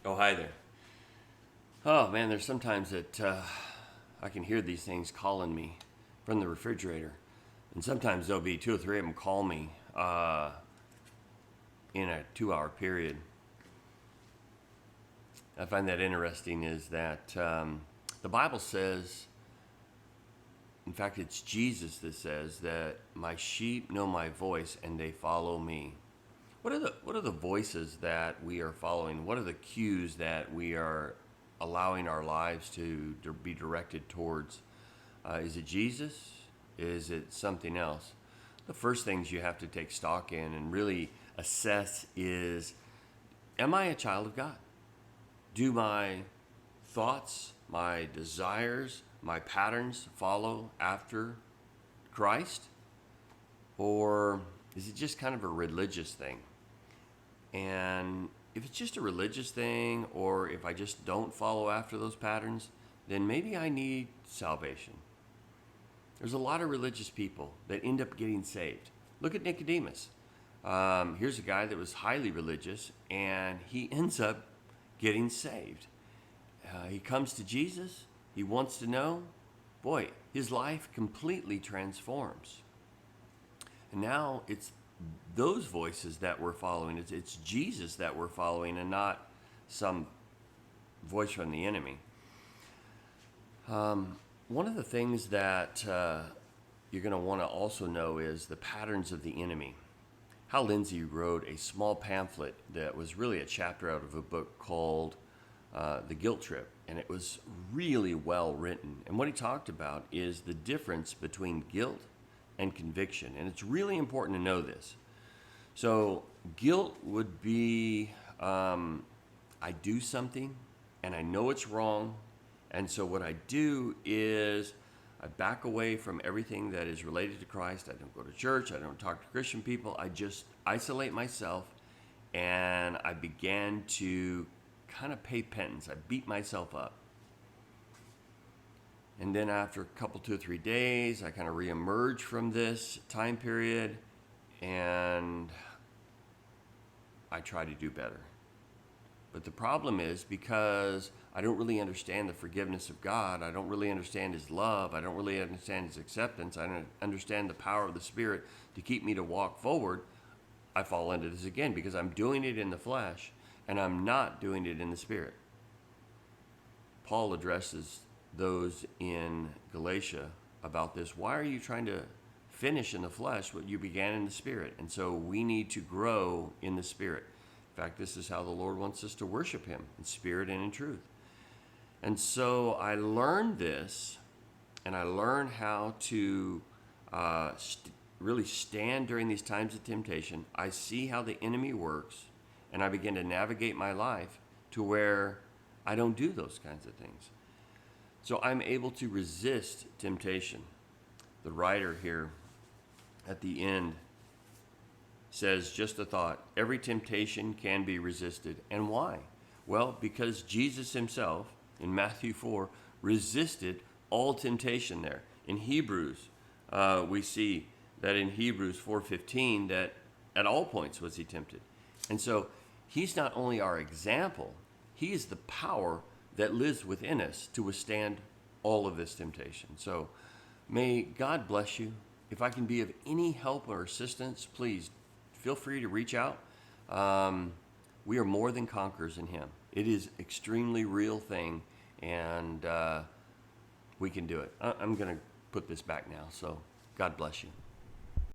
Oh, hi there. Oh, man, there's sometimes that I can hear these things calling me from the refrigerator. And sometimes there'll be two or three of them call me in a 2 hour period. I find that interesting is that the Bible says, in fact, it's Jesus that says that my sheep know my voice and they follow me. What are the voices that we are following? What are the cues that we are allowing our lives to be directed towards? Is it Jesus? Is it something else? The first things you have to take stock in and really assess is, am I a child of God? Do my thoughts, my desires, my patterns follow after Christ? Or is it just kind of a religious thing? And if it's just a religious thing, or if I just don't follow after those patterns, then maybe I need salvation. There's a lot of religious people that end up getting saved. Look at Nicodemus. Here's a guy that was highly religious, and he ends up getting saved. He comes to Jesus. He wants to know. Boy, his life completely transforms. And now it's those voices that we're following. It's Jesus that we're following and not some voice from the enemy. One of the things that you're going to want to also know is the patterns of the enemy. Hal Lindsey wrote a small pamphlet that was really a chapter out of a book called The Guilt Trip, and it was really well written. And what he talked about is the difference between guilt and conviction. And it's really important to know this. So guilt would be I do something and I know it's wrong. And so what I do is I back away from everything that is related to Christ. I don't go to church. I don't talk to Christian people. I just isolate myself, and I began to kind of pay penance. I beat myself up. And then after a couple, 2 or 3 days, I kind of reemerge from this time period and I try to do better. But the problem is because I don't really understand the forgiveness of God, I don't really understand His love, I don't really understand His acceptance, I don't understand the power of the Spirit to keep me to walk forward, I fall into this again because I'm doing it in the flesh and I'm not doing it in the Spirit. Paul addresses those in Galatia about this. Why are you trying to finish in the flesh what you began in the Spirit? And so we need to grow in the Spirit. In fact, this is how the Lord wants us to worship Him, in spirit and in truth. And so I learned this, and I learned how to really stand during these times of temptation. I see how the enemy works, and I begin to navigate my life to where I don't do those kinds of things. So I'm able to resist temptation. The writer here at the end says, just a thought, every temptation can be resisted. And why? Well, because Jesus Himself, in Matthew 4, resisted all temptation there. In Hebrews, we see that in Hebrews 4:15, that at all points was He tempted. And so He's not only our example, He is the power that lives within us to withstand all of this temptation. So may God bless you. If I can be of any help or assistance, please feel free to reach out. We are more than conquerors in Him. It is extremely real thing, and we can do it. I'm going to put this back now, so God bless you.